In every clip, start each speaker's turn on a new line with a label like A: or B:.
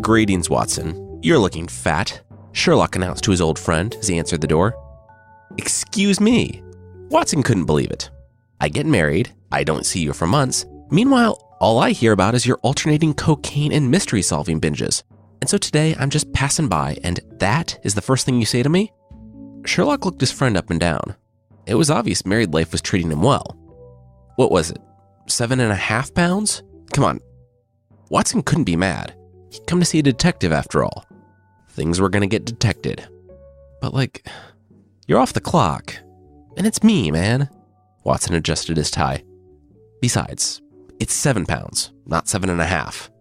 A: "Greetings, Watson. You're looking fat," Sherlock announced to his old friend as he answered the door. "Excuse me." Watson couldn't believe it. "I get married, I don't see you for months. Meanwhile, all I hear about is your alternating cocaine and mystery-solving binges. And so today I'm just passing by, and that is the first thing you say to me?" Sherlock looked his friend up and down. It was obvious married life was treating him well. What was it, 7.5 pounds? Come on. Watson couldn't be mad. He'd come to see a detective after all. Things were gonna get detected. But you're off the clock. And it's me, man. Watson adjusted his tie. Besides, it's 7 pounds, not 7.5.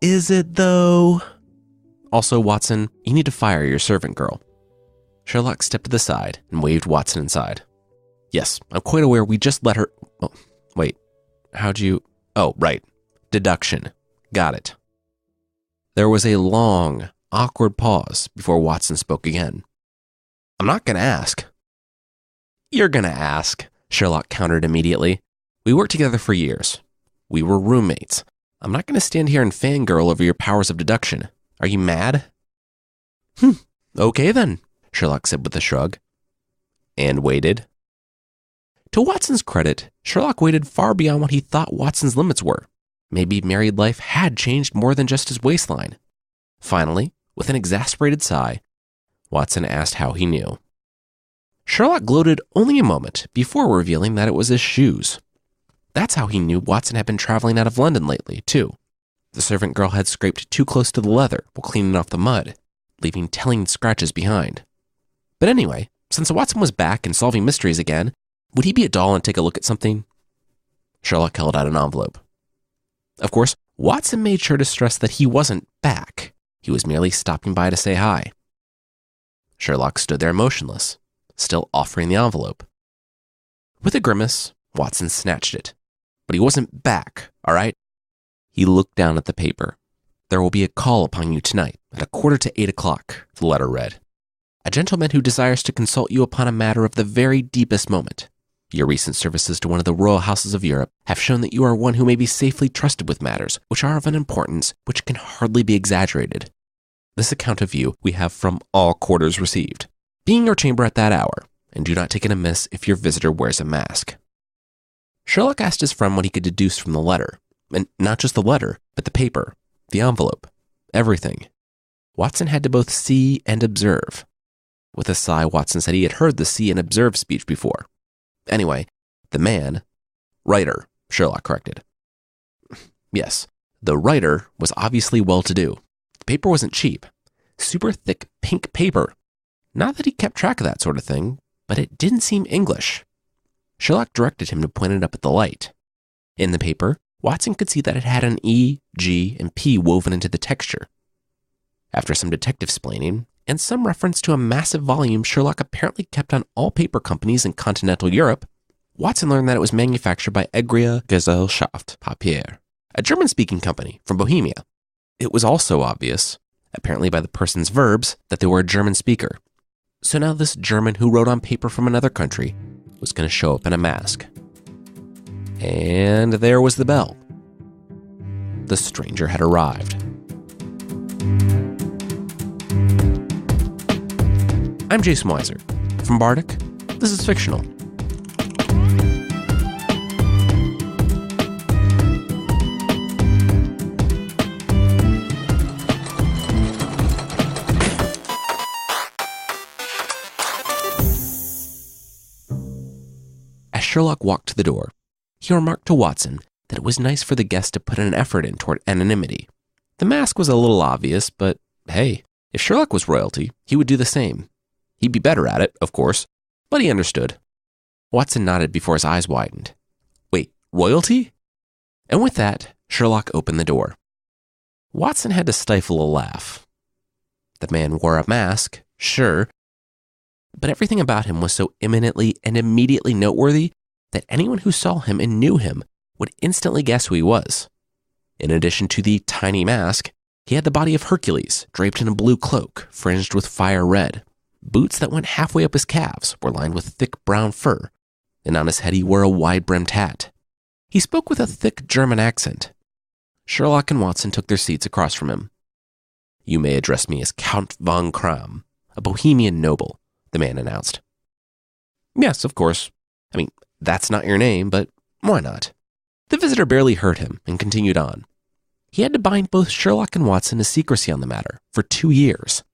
A: Is it though? Also, Watson, you need to fire your servant girl. Sherlock stepped to the side and waved Watson inside. Yes, I'm quite aware we just let her... Oh, wait, how'd you... Oh, right, deduction. Got it. There was a long, awkward pause before Watson spoke again. "I'm not gonna ask." "You're gonna ask," Sherlock countered immediately. "We worked together for years. We were roommates. I'm not gonna stand here and fangirl over your powers of deduction. Are you mad?" "Okay then," Sherlock said with a shrug. And waited. To Watson's credit, Sherlock waited far beyond what he thought Watson's limits were. Maybe married life had changed more than just his waistline. Finally, with an exasperated sigh, Watson asked how he knew. Sherlock gloated only a moment before revealing that it was his shoes. That's how he knew Watson had been traveling out of London lately, too. The servant girl had scraped too close to the leather while cleaning off the mud, leaving telling scratches behind. But anyway, since Watson was back and solving mysteries again, would he be a doll and take a look at something? Sherlock held out an envelope. Of course, Watson made sure to stress that he wasn't back. He was merely stopping by to say hi. Sherlock stood there motionless, still offering the envelope. With a grimace, Watson snatched it. But he wasn't back, all right? He looked down at the paper. "There will be a call upon you tonight at 7:45, the letter read. "A gentleman who desires to consult you upon a matter of the very deepest moment. Your recent services to one of the royal houses of Europe have shown that you are one who may be safely trusted with matters which are of an importance which can hardly be exaggerated. This account of you we have from all quarters received. Be in your chamber at that hour, and do not take it amiss if your visitor wears a mask." Sherlock asked his friend what he could deduce from the letter. And not just the letter, but the paper, the envelope, everything. Watson had to both see and observe. With a sigh, Watson said he had heard the see and observe speech before. Anyway, the man, writer, Sherlock corrected. Yes, the writer was obviously well-to-do. The paper wasn't cheap. Super thick pink paper. Not that he kept track of that sort of thing, but it didn't seem English. Sherlock directed him to point it up at the light. In the paper, Watson could see that it had an E, G, and P woven into the texture. After some detective splaining, and some reference to a massive volume Sherlock apparently kept on all paper companies in continental Europe, Watson learned that it was manufactured by Egria Gesellschaft Papier, a German-speaking company from Bohemia. It was also obvious, apparently by the person's verbs, that they were a German speaker. So now this German who wrote on paper from another country was going to show up in a mask. And there was the bell. The stranger had arrived. I'm Jason Weiser. From Bardic, this is Fictional. As Sherlock walked to the door, he remarked to Watson that it was nice for the guest to put an effort in toward anonymity. The mask was a little obvious, but hey, if Sherlock was royalty, he would do the same. He'd be better at it, of course, but he understood. Watson nodded before his eyes widened. Wait, royalty? And with that, Sherlock opened the door. Watson had to stifle a laugh. The man wore a mask, sure, but everything about him was so eminently and immediately noteworthy that anyone who saw him and knew him would instantly guess who he was. In addition to the tiny mask, he had the body of Hercules, draped in a blue cloak, fringed with fire red. Boots that went halfway up his calves were lined with thick brown fur, and on his head he wore a wide-brimmed hat. He spoke with a thick German accent. Sherlock and Watson took their seats across from him. "You may address me as Count von Kram, a Bohemian noble," the man announced. "Yes, of course. That's not your name, but why not?" The visitor barely heard him and continued on. He had to bind both Sherlock and Watson to secrecy on the matter for 2 years.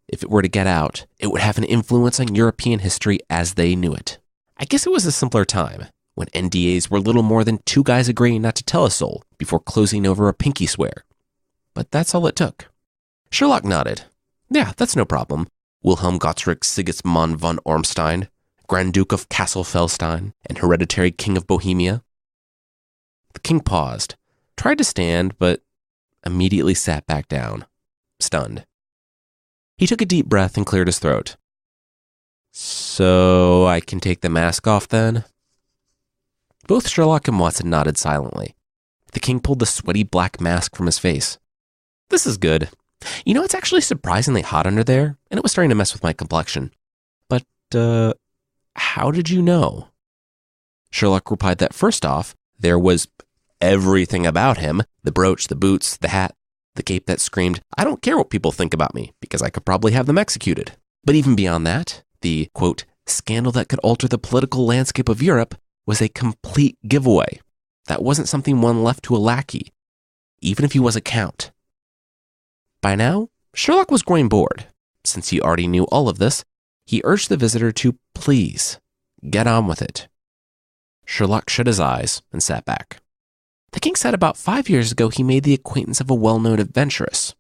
A: If it were to get out, it would have an influence on European history as they knew it. I guess it was a simpler time, when NDAs were little more than two guys agreeing not to tell a soul before closing over a pinky swear. But that's all it took. Sherlock nodded. "Yeah, that's no problem. Wilhelm Gottrich Sigismund von Ormstein, Grand Duke of Kassel-Felstein, and hereditary King of Bohemia." The king paused, tried to stand, but immediately sat back down, stunned. He took a deep breath and cleared his throat. "So I can take the mask off then?" Both Sherlock and Watson nodded silently. The king pulled the sweaty black mask from his face. "This is good. It's actually surprisingly hot under there, and it was starting to mess with my complexion. But, how did you know?" Sherlock replied that first off, there was everything about him: the brooch, the boots, the hat, the cape that screamed, "I don't care what people think about me, because I could probably have them executed." But even beyond that, the, quote, "scandal that could alter the political landscape of Europe" was a complete giveaway. That wasn't something one left to a lackey, even if he was a count. By now, Sherlock was growing bored. Since he already knew all of this, he urged the visitor to please get on with it. Sherlock shut his eyes and sat back. The king said about 5 years ago he made the acquaintance of a well-known adventuress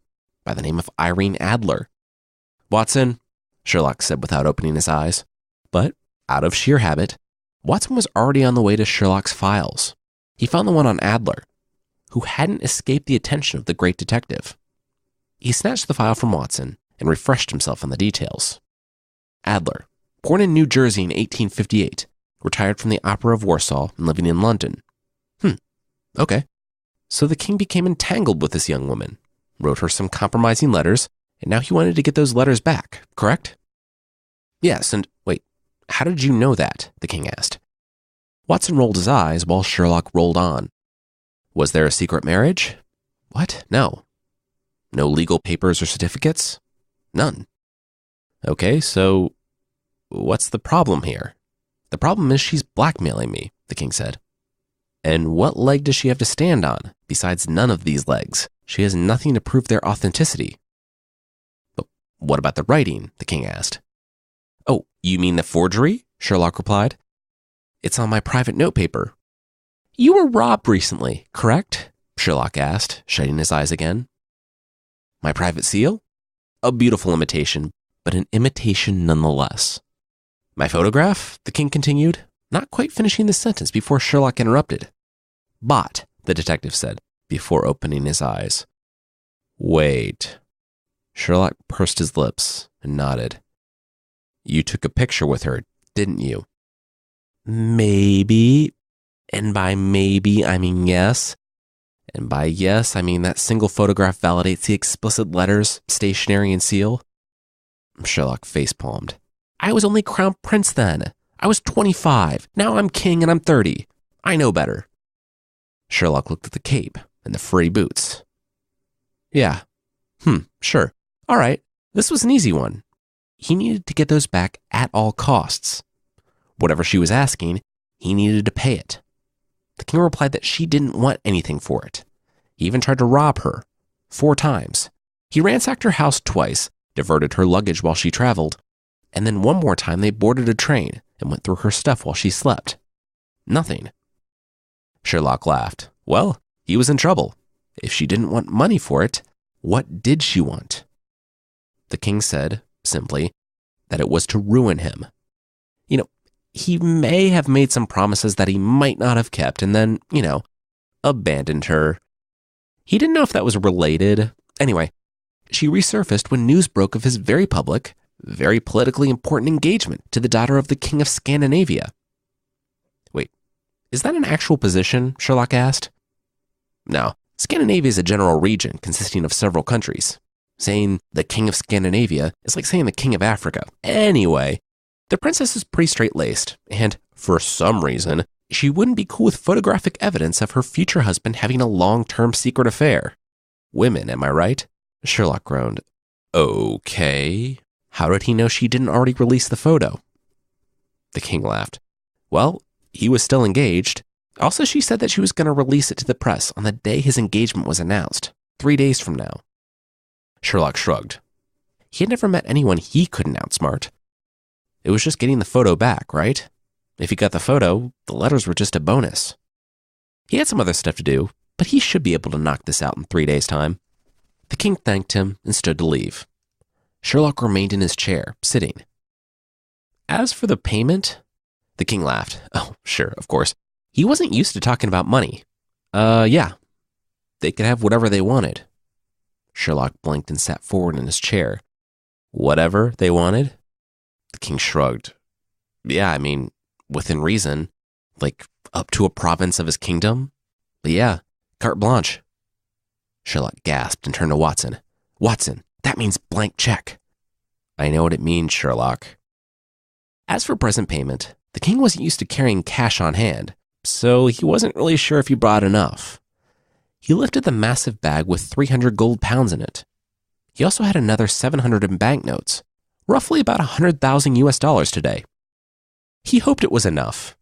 A: by the name of Irene Adler. "Watson," Sherlock said without opening his eyes. But, out of sheer habit, Watson was already on the way to Sherlock's files. He found the one on Adler, who hadn't escaped the attention of the great detective. He snatched the file from Watson and refreshed himself on the details. Adler, born in New Jersey in 1858, retired from the Opera of Warsaw and living in London. Okay. So the king became entangled with this young woman, wrote her some compromising letters, and now he wanted to get those letters back, correct? "Yes, and wait, how did you know that?" the king asked. Watson rolled his eyes while Sherlock rolled on. "Was there a secret marriage?" "What? No." "No legal papers or certificates?" "None." "Okay, so what's the problem here?" "The problem is she's blackmailing me," the king said. "And what leg does she have to stand on? Besides none of these legs, she has nothing to prove their authenticity." "But what about the writing?" the king asked. "Oh, you mean the forgery?" Sherlock replied. "It's on my private notepaper." "You were robbed recently, correct?" Sherlock asked, shutting his eyes again. "My private seal?" "A beautiful imitation, but an imitation nonetheless." "My photograph?" the king continued, not quite finishing the sentence before Sherlock interrupted. "Bought," the detective said, before opening his eyes. "Wait." Sherlock pursed his lips and nodded. "You took a picture with her, didn't you?" "Maybe. And by maybe, I mean yes. And by yes, I mean that single photograph validates the explicit letters, stationery, and seal." Sherlock facepalmed. "I was only crown prince then. I was 25. Now I'm king and I'm 30. I know better." Sherlock looked at the cape and the furry boots. "Yeah. Sure. All right. This was an easy one." He needed to get those back at all costs. Whatever she was asking, he needed to pay it. The king replied that she didn't want anything for it. He even tried to rob her 4 times. He ransacked her house twice, diverted her luggage while she traveled, and then one more time they boarded a train and went through her stuff while she slept. Nothing. Sherlock laughed. Well, he was in trouble. If she didn't want money for it, what did she want? The king said, simply, that it was to ruin him. He may have made some promises that he might not have kept and then, abandoned her. He didn't know if that was related. Anyway, she resurfaced when news broke of his very public, very politically important engagement to the daughter of the King of Scandinavia. Wait, is that an actual position? Sherlock asked. No, Scandinavia is a general region consisting of several countries. Saying the King of Scandinavia is like saying the King of Africa. Anyway, the princess is pretty straight-laced, and for some reason, she wouldn't be cool with photographic evidence of her future husband having a long-term secret affair. Women, am I right? Sherlock groaned. Okay. How did he know she didn't already release the photo? The king laughed. Well, he was still engaged. Also, she said that she was going to release it to the press on the day his engagement was announced, 3 days from now. Sherlock shrugged. He had never met anyone he couldn't outsmart. It was just getting the photo back, right? If he got the photo, the letters were just a bonus. He had some other stuff to do, but he should be able to knock this out in 3 days' time. The king thanked him and stood to leave. Sherlock remained in his chair, sitting. As for the payment, the king laughed. Oh, sure, of course. He wasn't used to talking about money. Yeah. They could have whatever they wanted. Sherlock blinked and sat forward in his chair. Whatever they wanted? The king shrugged. Yeah, I mean, within reason. Like, up to a province of his kingdom? But yeah, carte blanche. Sherlock gasped and turned to Watson. Watson, that means blank check. I know what it means, Sherlock. As for present payment, the king wasn't used to carrying cash on hand, so he wasn't really sure if he brought enough. He lifted the massive bag with 300 gold pounds in it. He also had another 700 in banknotes, roughly about 100,000 US dollars today. He hoped it was enough.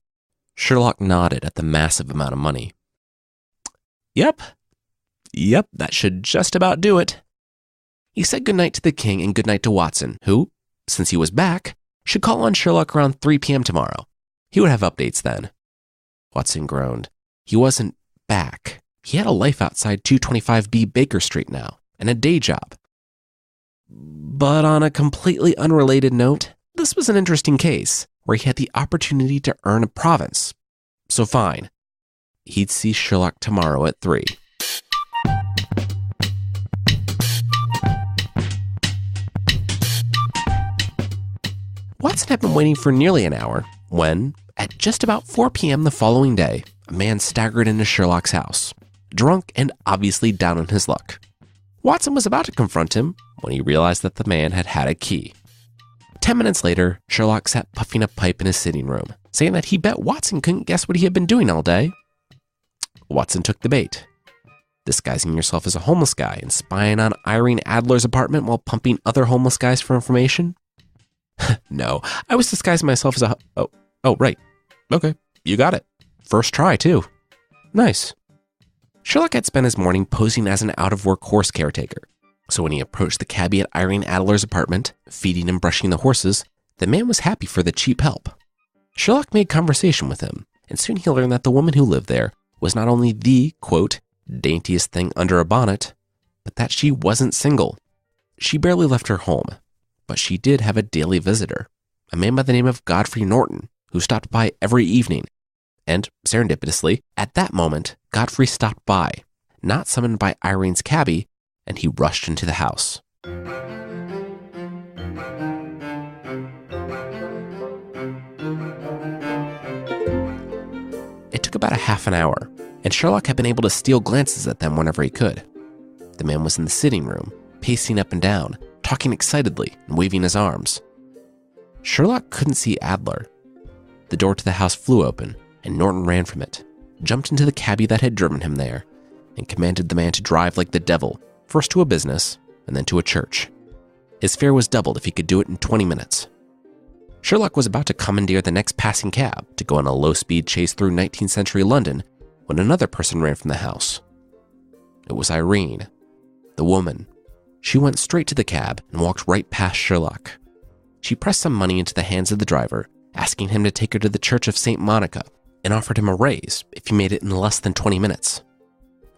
A: Sherlock nodded at the massive amount of money. Yep, that should just about do it. He said goodnight to the king and goodnight to Watson, who, since he was back, should call on Sherlock around 3 p.m. tomorrow. He would have updates then. Watson groaned. He wasn't back. He had a life outside 225B Baker Street now, and a day job. But on a completely unrelated note, this was an interesting case where he had the opportunity to earn a province. So fine. He'd see Sherlock tomorrow at 3. Watson had been waiting for nearly an hour when, at just about 4 p.m. the following day, a man staggered into Sherlock's house, drunk and obviously down on his luck. Watson was about to confront him when he realized that the man had a key. 10 minutes later, Sherlock sat puffing a pipe in his sitting room, saying that he bet Watson couldn't guess what he had been doing all day. Watson took the bait, disguising yourself as a homeless guy and spying on Irene Adler's apartment while pumping other homeless guys for information. No, I was disguising myself as a... Oh, right. Okay, you got it. First try, too. Nice. Sherlock had spent his morning posing as an out-of-work horse caretaker, so when he approached the cabbie at Irene Adler's apartment, feeding and brushing the horses, the man was happy for the cheap help. Sherlock made conversation with him, and soon he learned that the woman who lived there was not only the, quote, daintiest thing under a bonnet, but that she wasn't single. She barely left her home, but she did have a daily visitor, a man by the name of Godfrey Norton, who stopped by every evening. And, serendipitously, at that moment, Godfrey stopped by, not summoned by Irene's cabbie, and he rushed into the house. It took about a half an hour, and Sherlock had been able to steal glances at them whenever he could. The man was in the sitting room, pacing up and down, talking excitedly and waving his arms. Sherlock couldn't see Adler. The door to the house flew open, and Norton ran from it, jumped into the cabbie that had driven him there, and commanded the man to drive like the devil, first to a business and then to a church. His fare was doubled if he could do it in 20 minutes. Sherlock was about to commandeer the next passing cab to go on a low-speed chase through 19th century London when another person ran from the house. It was Irene, the woman. She went straight to the cab and walked right past Sherlock. She pressed some money into the hands of the driver, asking him to take her to the Church of St. Monica, and offered him a raise if he made it in less than 20 minutes.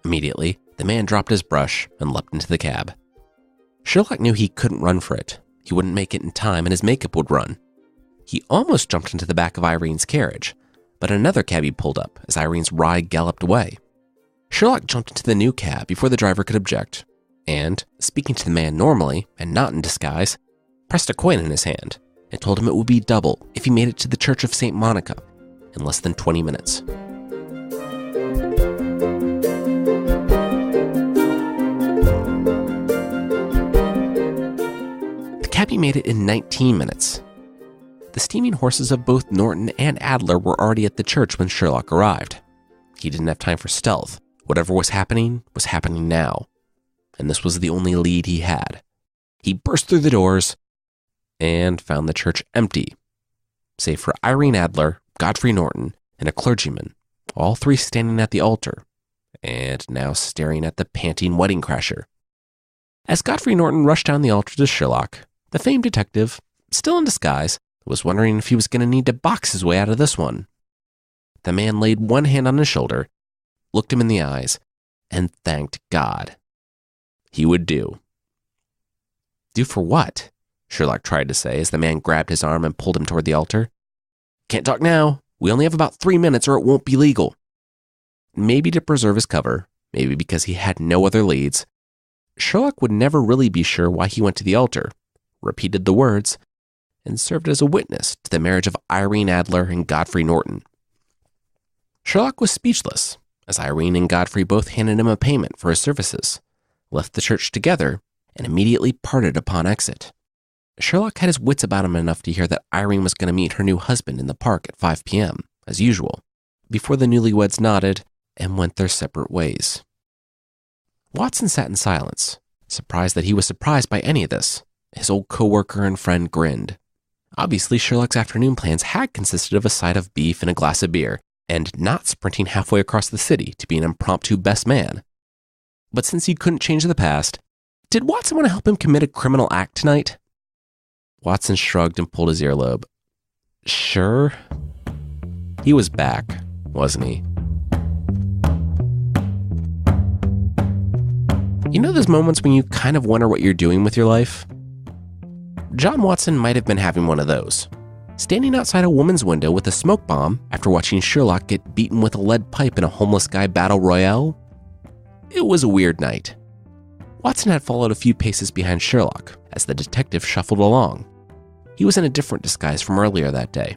A: Immediately, the man dropped his brush and leapt into the cab. Sherlock knew he couldn't run for it. He wouldn't make it in time and his makeup would run. He almost jumped into the back of Irene's carriage, but another cabbie pulled up as Irene's ride galloped away. Sherlock jumped into the new cab before the driver could object, and, speaking to the man normally and not in disguise, pressed a coin in his hand and told him it would be double if he made it to the Church of St. Monica in less than 20 minutes. The cabbie made it in 19 minutes. The The steaming horses of both Norton and Adler were already at the church when Sherlock arrived. He didn't have time for stealth. Whatever was happening now. And this was the only lead he had. He burst through the doors and found the church empty, save for Irene Adler, Godfrey Norton, and a clergyman, all three standing at the altar, and now staring at the panting wedding crasher. As Godfrey Norton rushed down the altar to Sherlock, the famed detective, still in disguise, was wondering if he was going to need to box his way out of this one. The man laid one hand on his shoulder, looked him in the eyes, and thanked God. He would do. Do for what? Sherlock tried to say as the man grabbed his arm and pulled him toward the altar. Can't talk now. We only have about 3 minutes or it won't be legal. Maybe to preserve his cover, maybe because he had no other leads, Sherlock would never really be sure why he went to the altar, repeated the words, and served as a witness to the marriage of Irene Adler and Godfrey Norton. Sherlock was speechless, as Irene and Godfrey both handed him a payment for his services, left the church together, and immediately parted upon exit. Sherlock had his wits about him enough to hear that Irene was going to meet her new husband in the park at 5 p.m., as usual, before the newlyweds nodded and went their separate ways. Watson sat in silence, surprised that he was surprised by any of this. His old co-worker and friend grinned. Obviously, Sherlock's afternoon plans had consisted of a side of beef and a glass of beer, and not sprinting halfway across the city to be an impromptu best man. But since he couldn't change the past, did Watson want to help him commit a criminal act tonight? Watson shrugged and pulled his earlobe. Sure. He was back, wasn't he? You know those moments when you kind of wonder what you're doing with your life? John Watson might have been having one of those. Standing outside a woman's window with a smoke bomb after watching Sherlock get beaten with a lead pipe in a homeless guy battle royale? It was a weird night. Watson had followed a few paces behind Sherlock as the detective shuffled along. He was in a different disguise from earlier that day.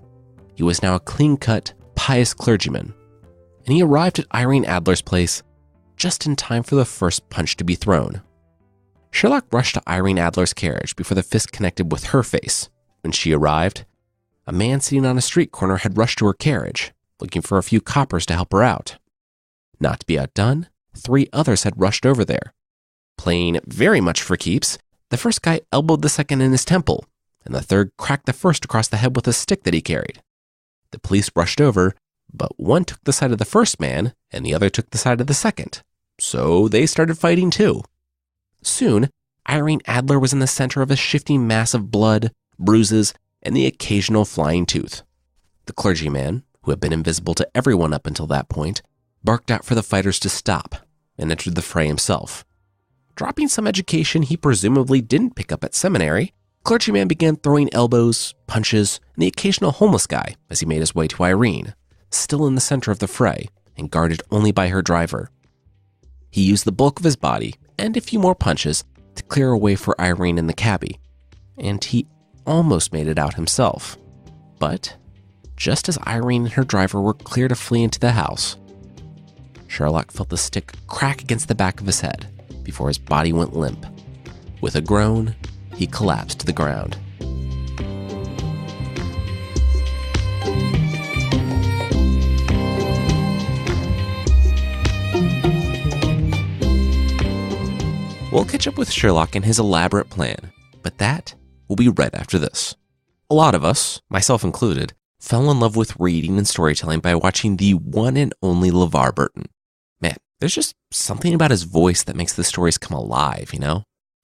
A: He was now a clean-cut, pious clergyman, and he arrived at Irene Adler's place just in time for the first punch to be thrown. Sherlock rushed to Irene Adler's carriage before the fist connected with her face. When she arrived, a man sitting on a street corner had rushed to her carriage, looking for a few coppers to help her out. Not to be outdone, 3 others had rushed over there. Playing very much for keeps, the first guy elbowed the second in his temple, and the third cracked the first across the head with a stick that he carried. The police rushed over, but one took the side of the first man, and the other took the side of the second. So they started fighting too. Soon, Irene Adler was in the center of a shifting mass of blood, bruises, and the occasional flying tooth. The clergyman, who had been invisible to everyone up until that point, barked out for the fighters to stop and entered the fray himself. Dropping some education he presumably didn't pick up at seminary, clergyman began throwing elbows, punches, and the occasional homeless guy as he made his way to Irene, still in the center of the fray and guarded only by her driver. He used the bulk of his body and a few more punches to clear a way for Irene and the cabbie, and he almost made it out himself. But just as Irene and her driver were clear to flee into the house, Sherlock felt the stick crack against the back of his head before his body went limp. With a groan, he collapsed to the ground. We'll catch up with Sherlock and his elaborate plan, but that will be right after this. A lot of us, myself included, fell in love with reading and storytelling by watching the one and only LeVar Burton. Man, there's just something about his voice that makes the stories come alive, you know?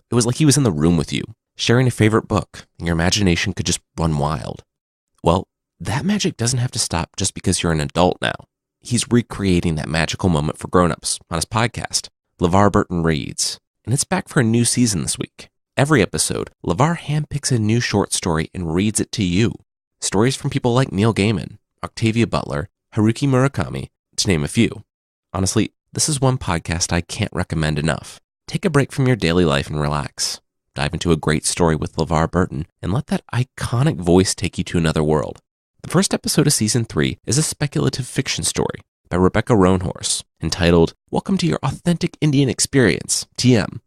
A: It was like he was in the room with you, sharing a favorite book, and your imagination could just run wild. Well, that magic doesn't have to stop just because you're an adult now. He's recreating that magical moment for grown-ups on his podcast, LeVar Burton Reads, and it's back for a new season this week. Every episode, LeVar handpicks a new short story and reads it to you. Stories from people like Neil Gaiman, Octavia Butler, Haruki Murakami, to name a few. Honestly, this is one podcast I can't recommend enough. Take a break from your daily life and relax. Dive into a great story with LeVar Burton and let that iconic voice take you to another world. The first episode of Season 3 is a speculative fiction story by Rebecca Roanhorse entitled Welcome to Your Authentic Indian Experience, TM.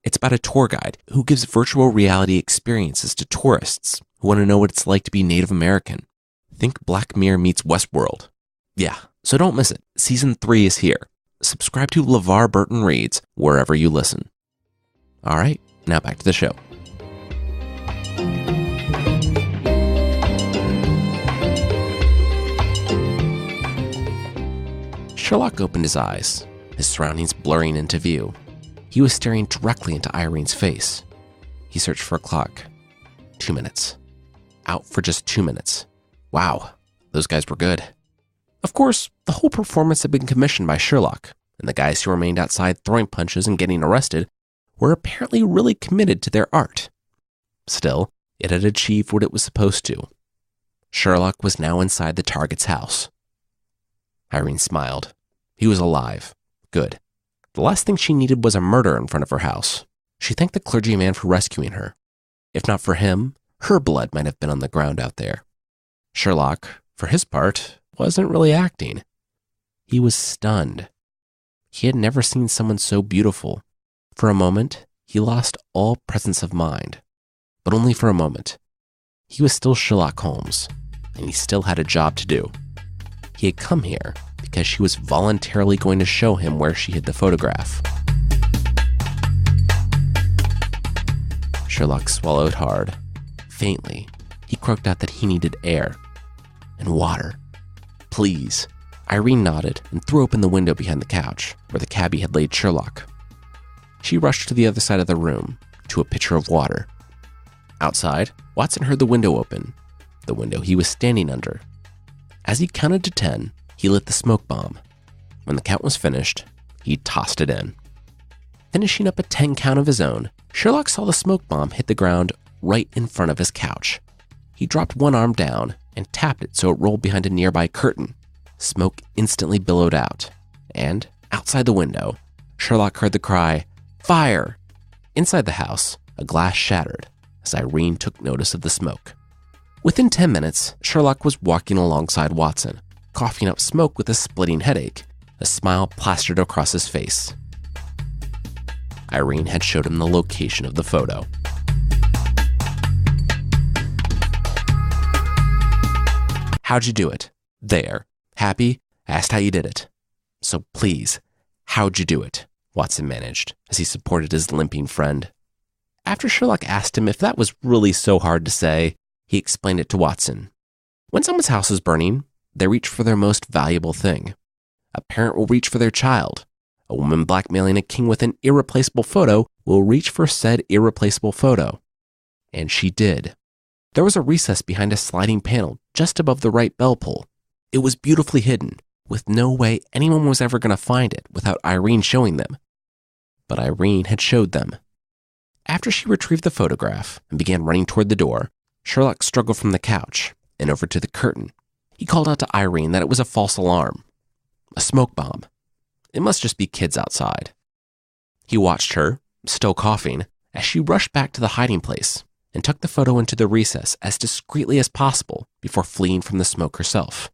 A: It's about a tour guide who gives virtual reality experiences to tourists who who want to know what it's like to be Native American. Think Black Mirror meets Westworld. Yeah, so don't miss it. Season 3 is here. Subscribe to LeVar Burton Reads wherever you listen. All right, now back to the show. Sherlock opened his eyes, his surroundings blurring into view. He was staring directly into Irene's face. He searched for a clock. 2 minutes. Out for just 2 minutes. Wow, those guys were good. Of course, the whole performance had been commissioned by Sherlock, and the guys who remained outside throwing punches and getting arrested were apparently really committed to their art. Still, it had achieved what it was supposed to. Sherlock was now inside the target's house. Irene smiled. He was alive. Good. The last thing she needed was a murder in front of her house. She thanked the clergyman for rescuing her. If not for him, her blood might have been on the ground out there. Sherlock, for his part, wasn't really acting. He was stunned. He had never seen someone so beautiful. For a moment, he lost all presence of mind. But only for a moment. He was still Sherlock Holmes, and he still had a job to do. He had come here because she was voluntarily going to show him where she hid the photograph. Sherlock swallowed hard. Faintly, he croaked out that he needed air and water. Please. Irene nodded and threw open the window behind the couch where the cabbie had laid Sherlock. She rushed to the other side of the room, to a pitcher of water. Outside, Watson heard the window open, the window he was standing under. As he counted to 10, he lit the smoke bomb. When the count was finished, he tossed it in. Finishing up a 10 count of his own, Sherlock saw the smoke bomb hit the ground right in front of his couch. He dropped one arm down and tapped it so it rolled behind a nearby curtain. Smoke instantly billowed out, and outside the window, Sherlock heard the cry, "Fire!" Inside the house, a glass shattered as Irene took notice of the smoke. Within 10 minutes, Sherlock was walking alongside Watson, coughing up smoke with a splitting headache, a smile plastered across his face. Irene had showed him the location of the photo. How'd you do it? There. Happy? Asked how you did it. So please, how'd you do it? Watson managed, as he supported his limping friend. After Sherlock asked him if that was really so hard to say, he explained it to Watson. When someone's house is burning, they reach for their most valuable thing. A parent will reach for their child. A woman blackmailing a king with an irreplaceable photo will reach for said irreplaceable photo. And she did. There was a recess behind a sliding panel just above the right bell pull. It was beautifully hidden, with no way anyone was ever going to find it without Irene showing them. But Irene had showed them. After she retrieved the photograph and began running toward the door, Sherlock struggled from the couch and over to the curtain. He called out to Irene that it was a false alarm. A smoke bomb. It must just be kids outside. He watched her, still coughing, as she rushed back to the hiding place and tucked the photo into the recess as discreetly as possible before fleeing from the smoke herself.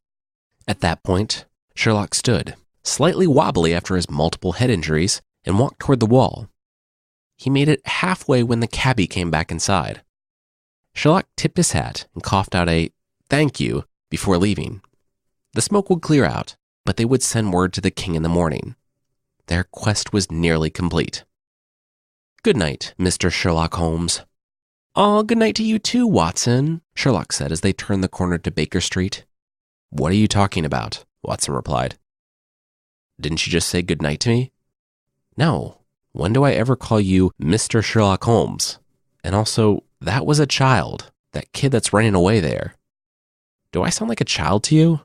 A: At that point, Sherlock stood, slightly wobbly after his multiple head injuries, and walked toward the wall. He made it halfway when the cabbie came back inside. Sherlock tipped his hat and coughed out a "thank you" before leaving. The smoke would clear out, but they would send word to the king in the morning. Their quest was nearly complete. "Good night, Mr. Sherlock Holmes." "Aw, good night to you too, Watson," Sherlock said as they turned the corner to Baker Street. "What are you talking about?" Watson replied. "Didn't you just say good night to me?" "No. When do I ever call you Mr. Sherlock Holmes? And also, that was a child, that kid that's running away there. Do I sound like a child to you?"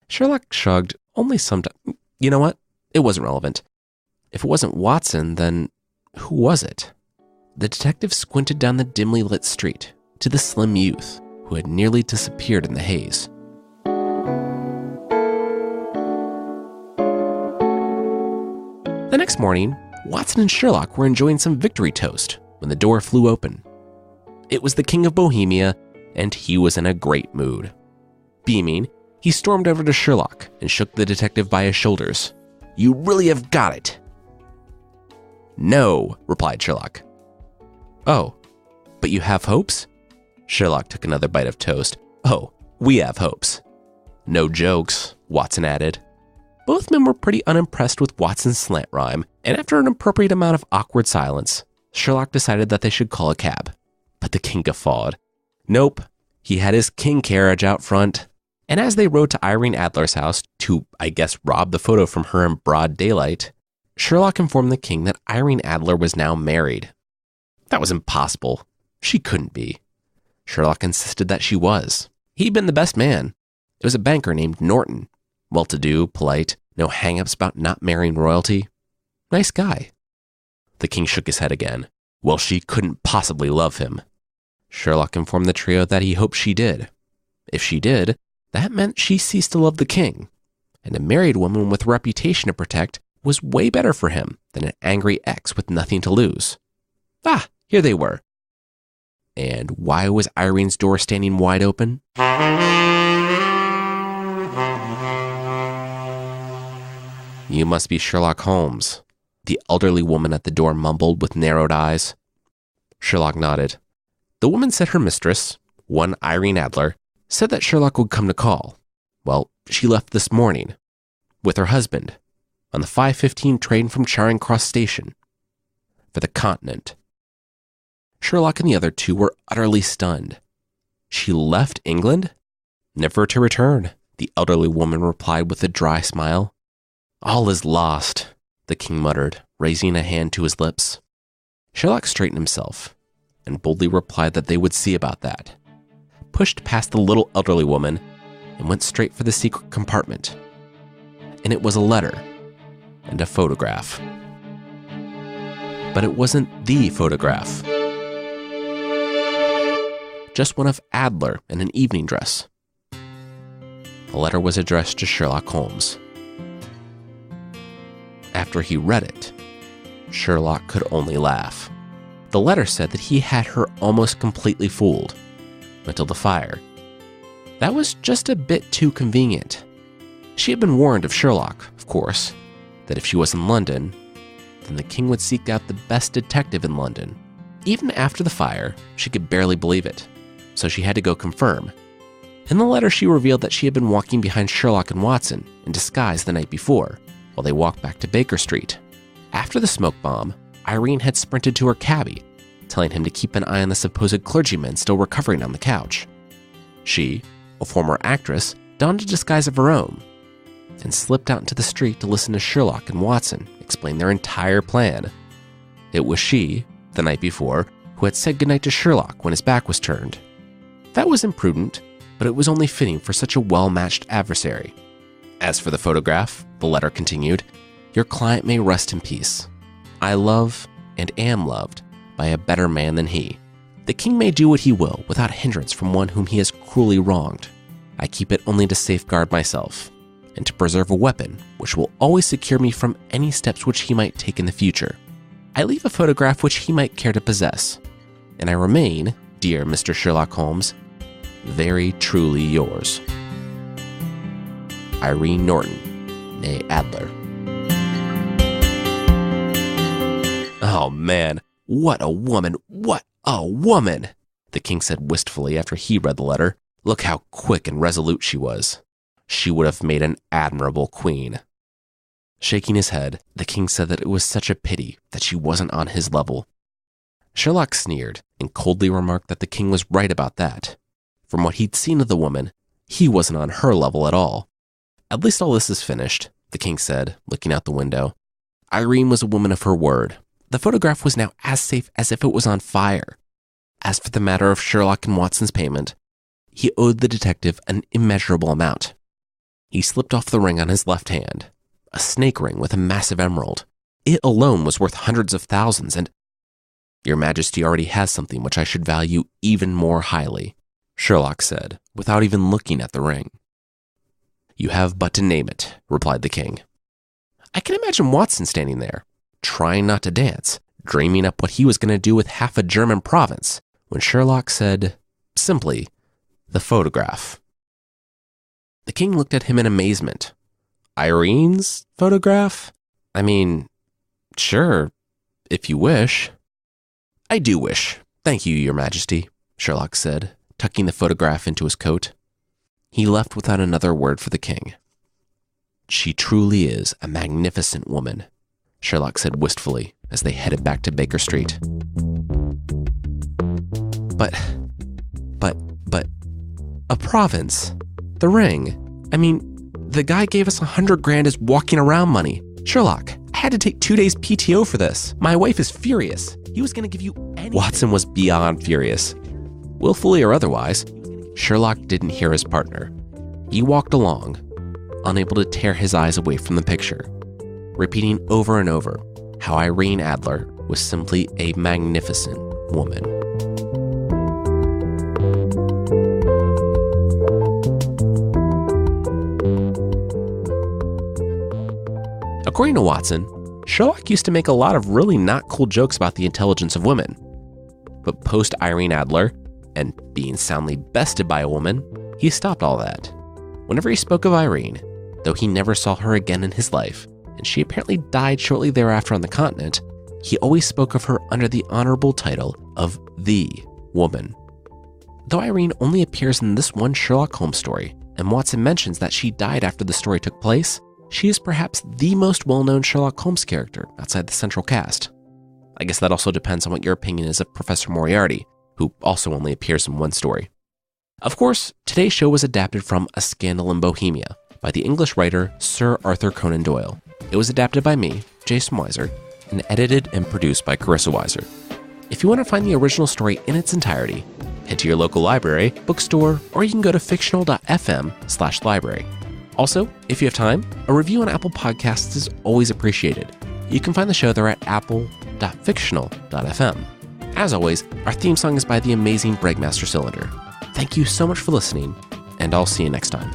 A: Sherlock shrugged, only sometimes. You know what? It wasn't relevant. If it wasn't Watson, then who was it? The detective squinted down the dimly lit street to the slim youth who had nearly disappeared in the haze. The next morning, Watson and Sherlock were enjoying some victory toast when the door flew open. It was the King of Bohemia, and he was in a great mood. Beaming, he stormed over to Sherlock and shook the detective by his shoulders. "You really have got it." "No," replied Sherlock. "Oh, but you have hopes?" Sherlock took another bite of toast. "Oh, we have hopes." "No jokes," Watson added. Both men were pretty unimpressed with Watson's slant rhyme, and after an appropriate amount of awkward silence, Sherlock decided that they should call a cab. But the king guffawed. Nope, he had his king carriage out front. And as they rode to Irene Adler's house to, I guess, rob the photo from her in broad daylight, Sherlock informed the king that Irene Adler was now married. That was impossible. She couldn't be. Sherlock insisted that she was. He'd been the best man. It was a banker named Norton. Well-to-do, polite, no hang-ups about not marrying royalty. Nice guy. The king shook his head again. Well, she couldn't possibly love him. Sherlock informed the trio that he hoped she did. If she did, that meant she ceased to love the king. And a married woman with a reputation to protect was way better for him than an angry ex with nothing to lose. Ah, here they were. And why was Irene's door standing wide open? You must be Sherlock Holmes, the elderly woman at the door mumbled with narrowed eyes. Sherlock nodded. The woman said her mistress, one Irene Adler, said that Sherlock would come to call. Well, she left this morning with her husband on the 5:15 train from Charing Cross Station for the continent. Sherlock and the other two were utterly stunned. She left England? Never to return, the elderly woman replied with a dry smile. All is lost, the king muttered, raising a hand to his lips. Sherlock straightened himself and boldly replied that they would see about that, pushed past the little elderly woman, and went straight for the secret compartment. And it was a letter and a photograph. But it wasn't the photograph. Just one of Adler in an evening dress. The letter was addressed to Sherlock Holmes. After he read it, Sherlock could only laugh. The letter said that he had her almost completely fooled until the fire. That was just a bit too convenient. She had been warned of Sherlock, of course, that if she was in London, then the king would seek out the best detective in London. Even after the fire, she could barely believe it, so she had to go confirm. In the letter, she revealed that she had been walking behind Sherlock and Watson in disguise the night before, while they walked back to Baker Street. After the smoke bomb, Irene had sprinted to her cabbie, telling him to keep an eye on the supposed clergyman still recovering on the couch. She, a former actress, donned a disguise of her own and slipped out into the street to listen to Sherlock and Watson explain their entire plan. It was she, the night before, who had said goodnight to Sherlock when his back was turned. That was imprudent, but it was only fitting for such a well-matched adversary. As for the photograph, the letter continued, your client may rest in peace. I love and am loved by a better man than he. The king may do what he will without hindrance from one whom he has cruelly wronged. I keep it only to safeguard myself and to preserve a weapon which will always secure me from any steps which he might take in the future. I leave a photograph which he might care to possess, and I remain, dear Mr. Sherlock Holmes, very truly yours. Irene Norton, née Adler. Oh man, what a woman, what a woman, the king said wistfully after he read the letter. Look how quick and resolute she was. She would have made an admirable queen. Shaking his head, the king said that it was such a pity that she wasn't on his level. Sherlock sneered and coldly remarked that the king was right about that. From what he'd seen of the woman, he wasn't on her level at all. At least all this is finished, the king said, looking out the window. Irene was a woman of her word. The photograph was now as safe as if it was on fire. As for the matter of Sherlock and Watson's payment, he owed the detective an immeasurable amount. He slipped off the ring on his left hand, a snake ring with a massive emerald. It alone was worth hundreds of thousands, and Your Majesty already has something which I should value even more highly, Sherlock said, without even looking at the ring. You have but to name it, replied the king. I can imagine Watson standing there, trying not to dance, dreaming up what he was going to do with half a German province, when Sherlock said, simply, the photograph. The king looked at him in amazement. Irene's photograph? I mean, sure, if you wish. I do wish. Thank you, Your Majesty, Sherlock said, tucking the photograph into his coat. He left without another word for the king. She truly is a magnificent woman, Sherlock said wistfully as they headed back to Baker Street. But, a province. The ring. I mean, the guy gave us $100,000 as walking around money. Sherlock, I had to take 2 days PTO for this. My wife is furious. He was going to give you anything. Watson was beyond furious. Willfully or otherwise, Sherlock didn't hear his partner. He walked along, unable to tear his eyes away from the picture, repeating over and over how Irene Adler was simply a magnificent woman. According to Watson, Sherlock used to make a lot of really not cool jokes about the intelligence of women. But post Irene Adler, and being soundly bested by a woman, he stopped all that. Whenever he spoke of Irene, though he never saw her again in his life, and she apparently died shortly thereafter on the continent, he always spoke of her under the honorable title of the woman. Though Irene only appears in this one Sherlock Holmes story, and Watson mentions that she died after the story took place, she is perhaps the most well-known Sherlock Holmes character outside the central cast. I guess that also depends on what your opinion is of Professor Moriarty, who also only appears in one story. Of course, today's show was adapted from A Scandal in Bohemia by the English writer Sir Arthur Conan Doyle. It was adapted by me, Jason Weiser, and edited and produced by Carissa Weiser. If you want to find the original story in its entirety, head to your local library, bookstore, or you can go to fictional.fm/library. Also, if you have time, a review on Apple Podcasts is always appreciated. You can find the show there at apple.fictional.fm. As always, our theme song is by the amazing Breakmaster Cylinder. Thank you so much for listening, and I'll see you next time.